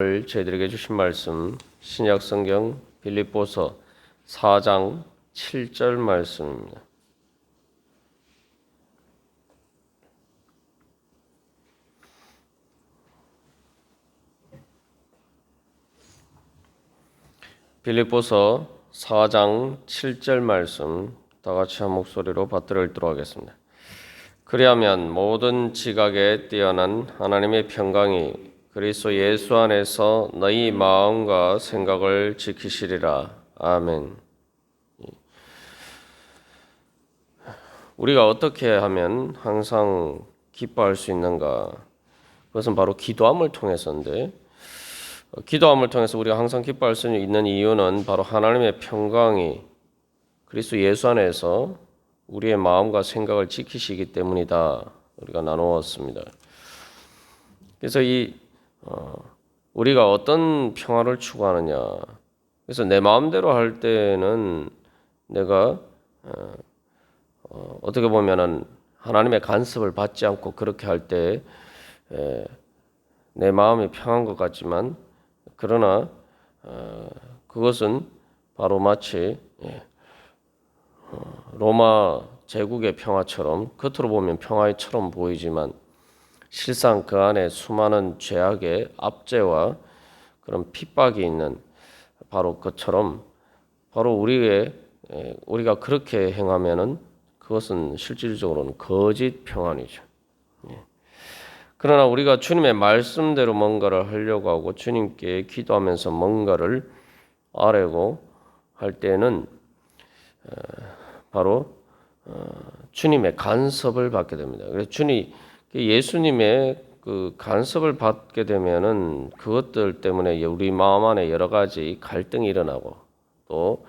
저희들에게 주신 말씀 신약성경 빌립보서 4장 7절 말씀입니다. 빌립보서 4장 7절 말씀 다 같이 한 목소리로 받들어 읽도록 하겠습니다. 그리하면 모든 지각에 뛰어난 하나님의 평강이 그리스도 예수 안에서 너희 마음과 생각을 지키시리라. 아멘. 우리가 어떻게 하면 항상 기뻐할 수 있는가? 그것은 바로 기도함을 통해서인데, 기도함을 통해서 우리가 항상 기뻐할 수 있는 이유는 바로 하나님의 평강이 그리스도 예수 안에서 우리의 마음과 생각을 지키시기 때문이다. 우리가 나누었습니다. 그래서 우리가 어떤 평화를 추구하느냐. 그래서 내 마음대로 할 때는 내가 어떻게 보면은 하나님의 간섭을 받지 않고 그렇게 할 때 내 마음이 평한 것 같지만 그러나 그것은 바로 마치 로마 제국의 평화처럼 겉으로 보면 평화처럼 보이지만 실상 그 안에 수많은 죄악의 압제와 그런 핍박이 있는 바로 그처럼 바로 우리가 그렇게 행하면은 그것은 실질적으로는 거짓 평안이죠. 그러나 우리가 주님의 말씀대로 뭔가를 하려고 하고 주님께 기도하면서 뭔가를 아뢰고 할 때는 바로 주님의 간섭을 받게 됩니다. 그래서 예수님의 그 간섭을 받게 되면은 그것들 때문에 우리 마음 안에 여러 가지 갈등이 일어나고 또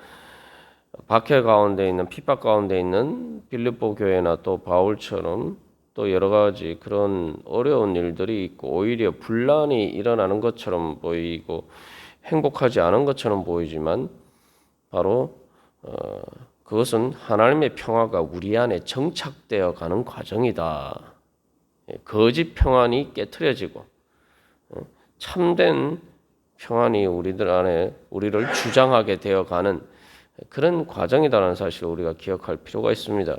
박해 가운데 있는 핍박 가운데 있는 빌립보 교회나 또 바울처럼 또 여러 가지 그런 어려운 일들이 있고 오히려 분란이 일어나는 것처럼 보이고 행복하지 않은 것처럼 보이지만 바로 그것은 하나님의 평화가 우리 안에 정착되어 가는 과정이다. 거짓 평안이 깨트려지고 참된 평안이 우리들 안에 우리를 주장하게 되어 가는 그런 과정이다라는 사실을 우리가 기억할 필요가 있습니다.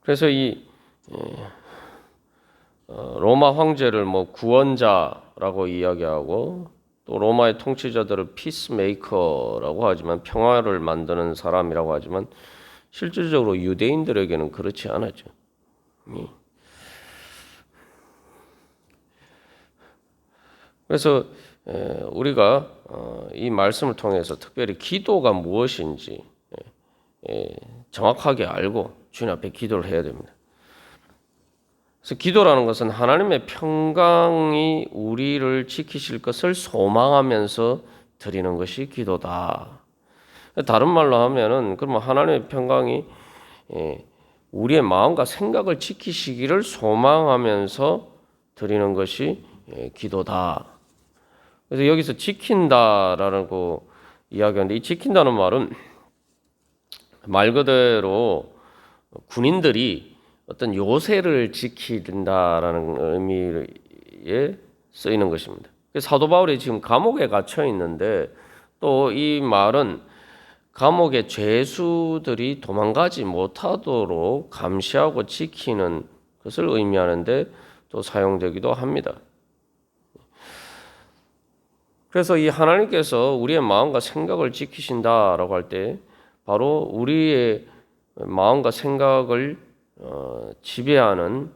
그래서 로마 황제를 구원자라고 이야기하고 또 로마의 통치자들을 피스메이커라고 하지만 평화를 만드는 사람이라고 하지만 실질적으로 유대인들에게는 그렇지 않았죠. 그래서 우리가 이 말씀을 통해서 특별히 기도가 무엇인지 정확하게 알고 주님 앞에 기도를 해야 됩니다. 그래서 기도라는 것은 하나님의 평강이 우리를 지키실 것을 소망하면서 드리는 것이 기도다. 다른 말로 하면은 그러면 하나님의 평강이 우리의 마음과 생각을 지키시기를 소망하면서 드리는 것이 기도다. 그래서 여기서 지킨다라고 이야기하는데 이 지킨다는 말은 말 그대로 군인들이 어떤 요새를 지킨다라는 의미에 쓰이는 것입니다. 사도 바울이 지금 감옥에 갇혀 있는데 또 이 말은 감옥의 죄수들이 도망가지 못하도록 감시하고 지키는 것을 의미하는데 또 사용되기도 합니다. 그래서 이 하나님께서 우리의 마음과 생각을 지키신다라고 할 때 바로 우리의 마음과 생각을 지배하는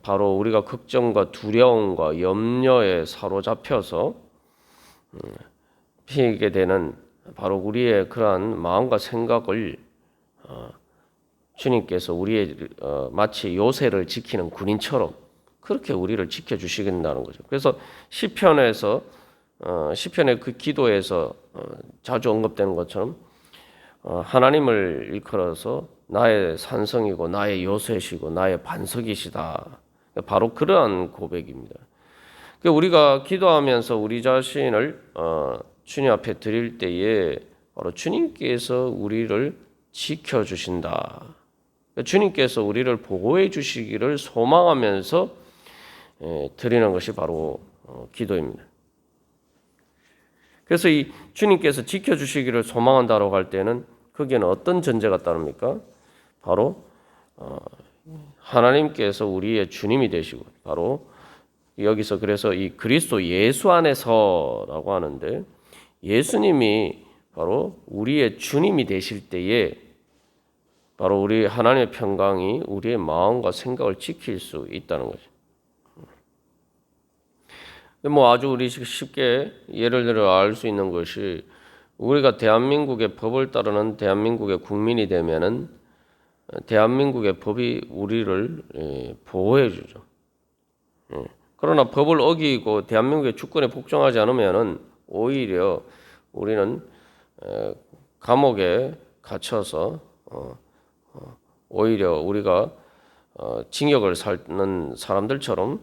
바로 우리가 걱정과 두려움과 염려에 사로잡혀서 피게 되는 바로 우리의 그러한 마음과 생각을 주님께서 우리의 마치 요새를 지키는 군인처럼 그렇게 우리를 지켜주시겠다는 거죠. 그래서 시편의 그 기도에서 자주 언급되는 것처럼 하나님을 일컬어서 나의 산성이고 나의 요새시고 나의 반석이시다. 바로 그러한 고백입니다. 우리가 기도하면서 우리 자신을 주님 앞에 드릴 때에 바로 주님께서 우리를 지켜주신다. 주님께서 우리를 보호해 주시기를 소망하면서 드리는 것이 바로 기도입니다. 그래서 이 주님께서 지켜주시기를 소망한다라고 할 때는 거기에는 어떤 전제가 따릅니까? 바로 하나님께서 우리의 주님이 되시고, 바로 여기서 그래서 이 그리스도 예수 안에서라고 하는데, 예수님이 바로 우리의 주님이 되실 때에 바로 우리 하나님의 평강이 우리의 마음과 생각을 지킬 수 있다는 거죠. 뭐 아주 우리 쉽게 예를 들어 알 수 있는 것이, 우리가 대한민국의 법을 따르는 대한민국의 국민이 되면은 대한민국의 법이 우리를 보호해 주죠. 그러나 법을 어기고 대한민국의 주권에 복종하지 않으면은 오히려 우리는 감옥에 갇혀서 오히려 우리가 징역을 살는 사람들처럼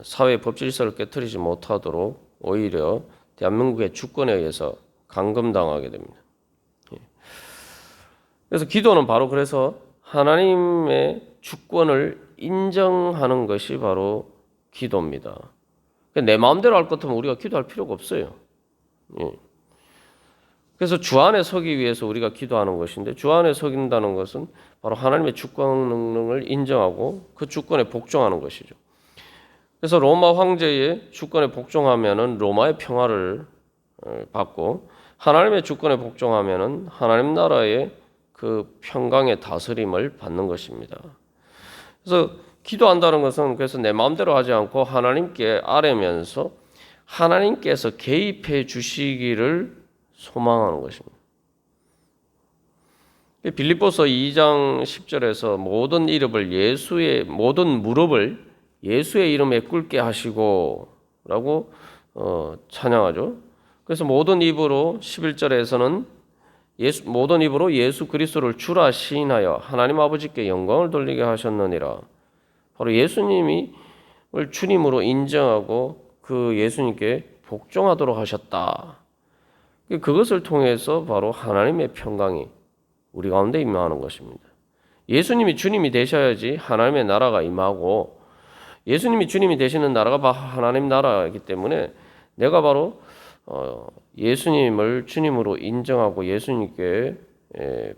사회 법 질서를 깨트리지 못하도록 오히려 대한민국의 주권에 의해서 감금당하게 됩니다. 그래서 기도는 바로 그래서 하나님의 주권을 인정하는 것이 바로 기도입니다. 내 마음대로 할 것 같으면 우리가 기도할 필요가 없어요. 그래서 주 안에 서기 위해서 우리가 기도하는 것인데, 주 안에 서긴다는 것은 바로 하나님의 주권 능력을 인정하고 그 주권에 복종하는 것이죠. 그래서 로마 황제의 주권에 복종하면은 로마의 평화를 받고, 하나님의 주권에 복종하면은 하나님 나라의 그 평강의 다스림을 받는 것입니다. 그래서 기도한다는 것은 그래서 내 마음대로 하지 않고 하나님께 아뢰면서 하나님께서 개입해 주시기를 소망하는 것입니다. 빌립보서 2장 10절에서 모든 무릎을 예수의 이름에 꿇게 하시고라고 찬양하죠. 그래서 모든 입으로 11절에서는 모든 입으로 예수 그리스도를 주라 시인하여 하나님 아버지께 영광을 돌리게 하셨느니라. 바로 예수님을 주님으로 인정하고 그 예수님께 복종하도록 하셨다. 그것을 통해서 바로 하나님의 평강이 우리 가운데 임하는 것입니다. 예수님이 주님이 되셔야지 하나님의 나라가 임하고, 예수님이 주님이 되시는 나라가 하나님 나라이기 때문에 내가 바로 예수님을 주님으로 인정하고 예수님께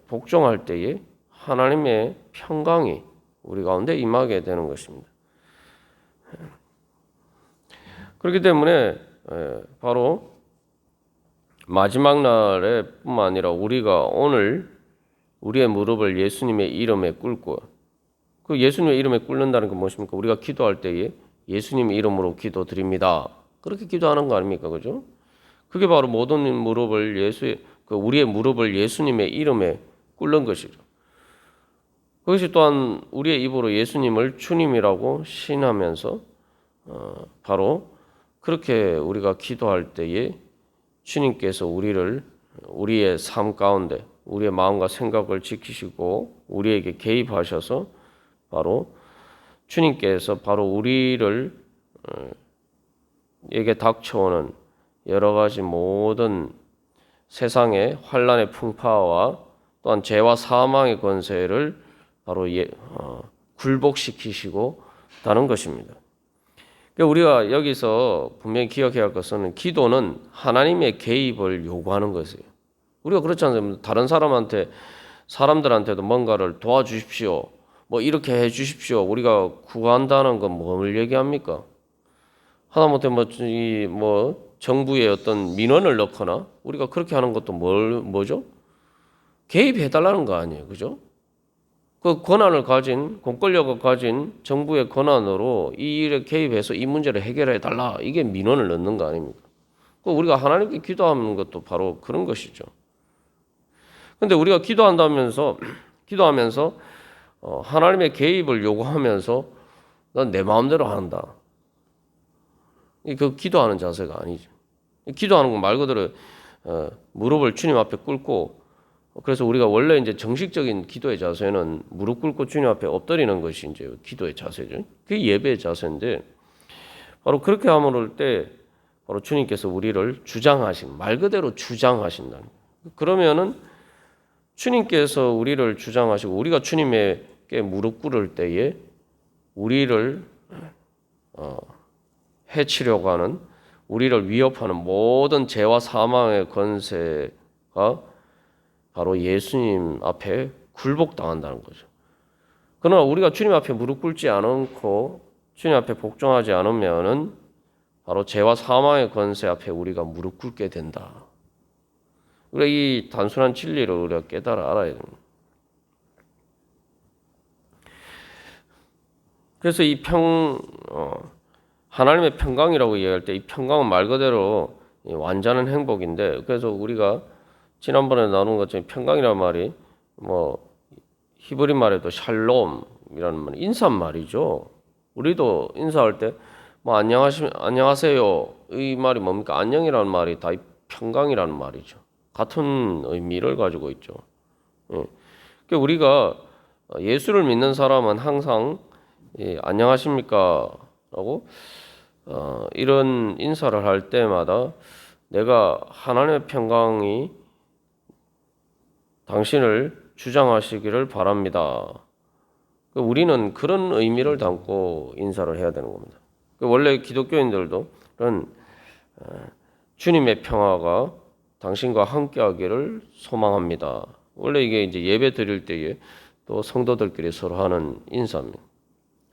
복종할 때에 하나님의 평강이 우리 가운데 임하게 되는 것입니다. 그렇기 때문에 바로 마지막 날에 뿐만 아니라 우리가 오늘 우리의 무릎을 예수님의 이름에 꿇고, 그 예수님의 이름에 꿇는다는 건 무엇입니까? 우리가 기도할 때에 예수님의 이름으로 기도드립니다. 그렇게 기도하는 거 아닙니까? 그죠? 그게 바로 모든 무릎을 우리의 무릎을 예수님의 이름에 꿇는 것이죠. 그것이 또한 우리의 입으로 예수님을 주님이라고 시인하면서 바로 그렇게 우리가 기도할 때에 주님께서 우리의 삶 가운데 우리의 마음과 생각을 지키시고 우리에게 개입하셔서 바로 주님께서 바로 우리를 에게 닥쳐오는 여러 가지 모든 세상의 환난의 풍파와 또한 죄와 사망의 권세를 바로 굴복시키시고 다는 것입니다. 우리가 여기서 분명히 기억해야 할 것은 기도는 하나님의 개입을 요구하는 것이에요. 우리가 그렇지 않습니까? 다른 사람들한테도 뭔가를 도와주십시오, 뭐 이렇게 해주십시오, 우리가 구한다는 건 뭘 얘기합니까? 하다못해 정부의 어떤 민원을 넣거나 우리가 그렇게 하는 것도 뭐죠? 개입해달라는 거 아니에요, 그죠? 그 권한을 가진, 공권력을 가진 정부의 권한으로 이 일에 개입해서 이 문제를 해결해달라, 이게 민원을 넣는 거 아닙니까? 우리가 하나님께 기도하는 것도 바로 그런 것이죠. 그런데 우리가 기도하면서 하나님의 개입을 요구하면서 난 내 마음대로 한다, 그 기도하는 자세가 아니죠. 기도하는 건 말 그대로 무릎을 주님 앞에 꿇고, 그래서 우리가 원래 이제 정식적인 기도의 자세는 무릎 꿇고 주님 앞에 엎드리는 것이 이제 기도의 자세죠. 그게 예배의 자세인데, 바로 그렇게 함으로 때 바로 주님께서 우리를 말 그대로 주장하신다. 그러면은 주님께서 우리를 주장하시고 우리가 주님에게 무릎 꿇을 때에 우리를 해치려고 하는, 우리를 위협하는 모든 죄와 사망의 권세가 바로 예수님 앞에 굴복당한다는 거죠. 그러나 우리가 주님 앞에 무릎 꿇지 않고 주님 앞에 복종하지 않으면은 바로 죄와 사망의 권세 앞에 우리가 무릎 꿇게 된다. 우리가 이 단순한 진리를 우리가 깨달아 알아야 됩니다. 그래서 하나님의 평강이라고 이야기할 때 이 평강은 말 그대로 완전한 행복인데, 그래서 우리가 지난번에 나눈 것처럼 평강이라는 말이 뭐 히브리 말에도 샬롬이라는 말, 인사말이죠. 우리도 인사할 때 뭐 안녕하세요 이 말이 뭡니까? 안녕이라는 말이 다 평강이라는 말이죠. 같은 의미를 가지고 있죠. 예. 그러니까 우리가 예수를 믿는 사람은 항상 안녕하십니까? 라고 이런 인사를 할 때마다 내가 하나님의 평강이 당신을 주장하시기를 바랍니다. 우리는 그런 의미를 담고 인사를 해야 되는 겁니다. 원래 기독교인들도 그런 주님의 평화가 당신과 함께하기를 소망합니다. 원래 이게 이제 예배 드릴 때에 또 성도들끼리 서로 하는 인사입니다.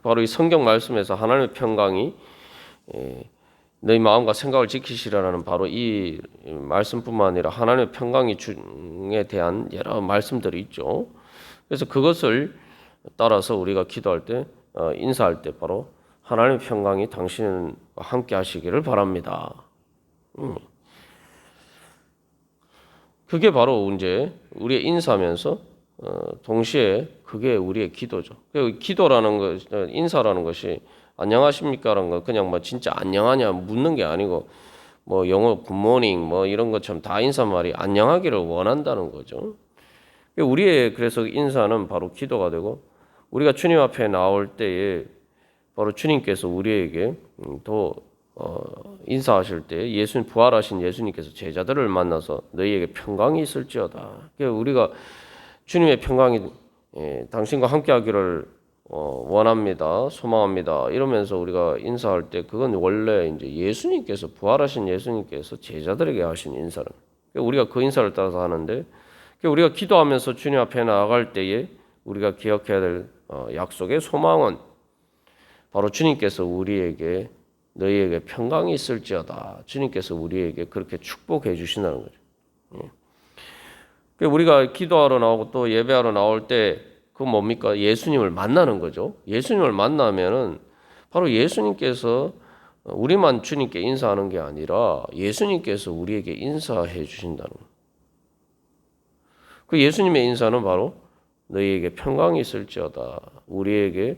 바로 이 성경 말씀에서 하나님의 평강이 너희 마음과 생각을 지키시라는 바로 이 말씀뿐만 아니라 하나님의 평강이 중에 대한 여러 말씀들이 있죠. 그래서 그것을 따라서 우리가 기도할 때 인사할 때 바로 하나님의 평강이 당신과 함께 하시기를 바랍니다. 그게 바로 이제 우리의 인사면서 동시에 그게 우리의 기도죠. 기도라는 것, 인사라는 것이 안녕하십니까라는 거 그냥 뭐 진짜 안녕하냐 묻는 게 아니고 뭐 영어 굿모닝 뭐 이런 것처럼 다 인사말이 안녕하기를 원한다는 거죠. 우리의 그래서 인사는 바로 기도가 되고, 우리가 주님 앞에 나올 때에 바로 주님께서 우리에게 또 인사하실 때 예수님 부활하신 예수님께서 제자들을 만나서 너희에게 평강이 있을지어다. 우리가 주님의 평강이 당신과 함께하기를 원합니다, 소망합니다. 이러면서 우리가 인사할 때 그건 원래 이제 예수님께서 부활하신 예수님께서 제자들에게 하신 인사를 우리가 그 인사를 따라서 하는데, 우리가 기도하면서 주님 앞에 나아갈 때에 우리가 기억해야 될 약속의 소망은 바로 주님께서 우리에게 너희에게 평강이 있을지어다. 주님께서 우리에게 그렇게 축복해 주신다는 거죠. 우리가 기도하러 나오고 또 예배하러 나올 때 그 뭡니까? 예수님을 만나는 거죠. 예수님을 만나면은 바로 예수님께서 우리만 주님께 인사하는 게 아니라 예수님께서 우리에게 인사해 주신다는 거예요. 그 예수님의 인사는 바로 너희에게 평강이 있을지어다. 우리에게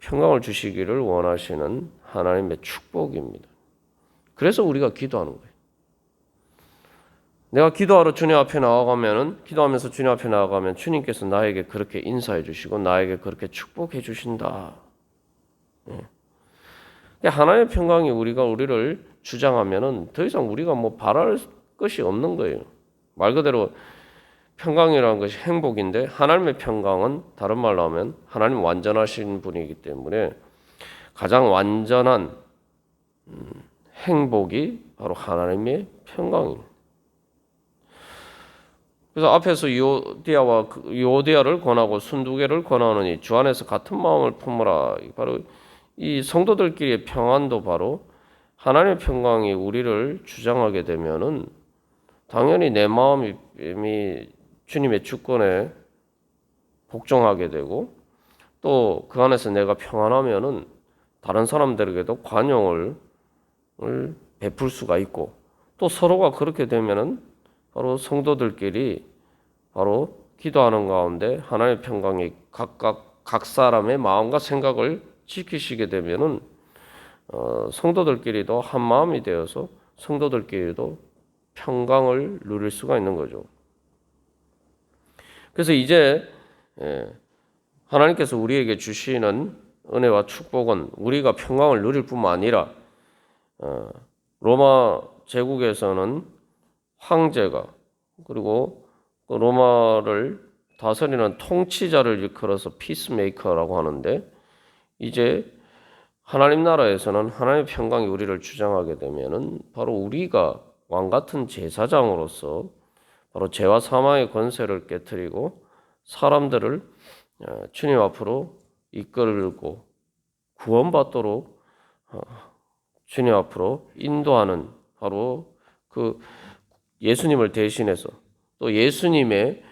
평강을 주시기를 원하시는 하나님의 축복입니다. 그래서 우리가 기도하는 거예요. 내가 기도하러 주님 앞에 나아가면은, 기도하면서 주님 앞에 나아가면 주님께서 나에게 그렇게 인사해 주시고 나에게 그렇게 축복해 주신다. 하나님의 평강이 우리를 주장하면은 더 이상 우리가 뭐 바랄 것이 없는 거예요. 말 그대로 평강이라는 것이 행복인데, 하나님의 평강은 다른 말로 하면 하나님 완전하신 분이기 때문에 가장 완전한 행복이 바로 하나님의 평강입니다. 그래서 앞에서 유오디아를 권하고 순두개를 권하노니 주 안에서 같은 마음을 품으라. 바로 이 성도들끼리의 평안도 바로 하나님의 평강이 우리를 주장하게 되면은 당연히 내 마음이 주님의 주권에 복종하게 되고, 또 그 안에서 내가 평안하면은 다른 사람들에게도 관용을 베풀 수가 있고, 또 서로가 그렇게 되면은 바로 성도들끼리 바로 기도하는 가운데 하나님의 평강이 각 사람의 마음과 생각을 지키시게 되면은 성도들끼리도 한 마음이 되어서 성도들끼리도 평강을 누릴 수가 있는 거죠. 그래서 이제 하나님께서 우리에게 주시는 은혜와 축복은 우리가 평강을 누릴 뿐만 아니라 로마 제국에서는 황제가, 그리고 로마를 다스리는 통치자를 일컬어서 피스메이커라고 하는데, 이제 하나님 나라에서는 하나님의 평강이 우리를 주장하게 되면은 바로 우리가 왕 같은 제사장으로서 바로 죄와 사망의 권세를 깨뜨리고 사람들을 주님 앞으로 이끌고 구원받도록 주님 앞으로 인도하는 바로 그 예수님을 대신해서 또 예수님의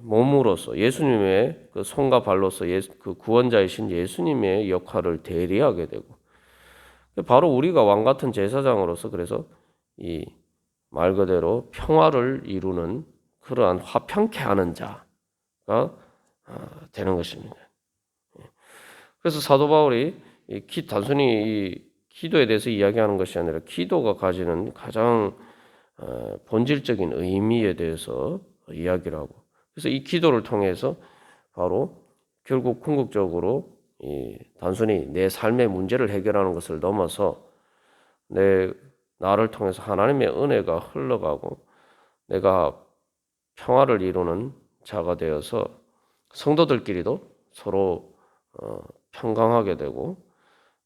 몸으로서 예수님의 그 손과 발로서 그 구원자이신 예수님의 역할을 대리하게 되고 바로 우리가 왕 같은 제사장으로서 그래서 이 말 그대로 평화를 이루는 그러한 화평케 하는 자가 되는 것입니다. 그래서 사도 바울이 단순히 이 기도에 대해서 이야기하는 것이 아니라 기도가 가지는 가장 본질적인 의미에 대해서 이야기를 하고 그래서 이 기도를 통해서 바로 결국 궁극적으로 단순히 내 삶의 문제를 해결하는 것을 넘어서 나를 통해서 하나님의 은혜가 흘러가고 내가 평화를 이루는 자가 되어서 성도들끼리도 서로 평강하게 되고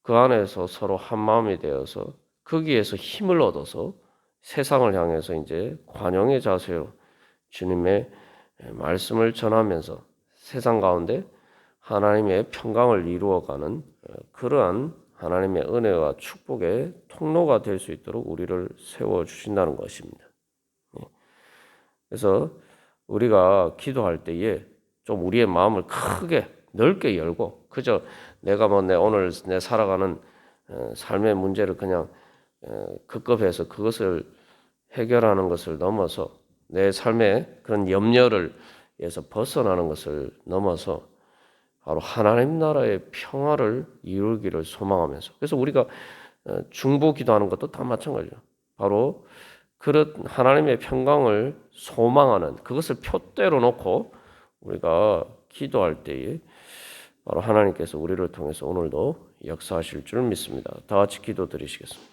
그 안에서 서로 한 마음이 되어서 거기에서 힘을 얻어서 세상을 향해서 이제 관용의 자세로 주님의 말씀을 전하면서 세상 가운데 하나님의 평강을 이루어가는 그러한 하나님의 은혜와 축복의 통로가 될 수 있도록 우리를 세워주신다는 것입니다. 그래서 우리가 기도할 때에 좀 우리의 마음을 크게 넓게 열고 그저 내가 오늘 내 살아가는 삶의 문제를 그냥 급급해서 그것을 해결하는 것을 넘어서 내 삶의 그런 염려를 에서 벗어나는 것을 넘어서 바로 하나님 나라의 평화를 이루기를 소망하면서 그래서 우리가 중보 기도하는 것도 다 마찬가지죠. 바로 그런 하나님의 평강을 소망하는 그것을 표대로 놓고 우리가 기도할 때에 바로 하나님께서 우리를 통해서 오늘도 역사하실 줄 믿습니다. 다 같이 기도 드리시겠습니다.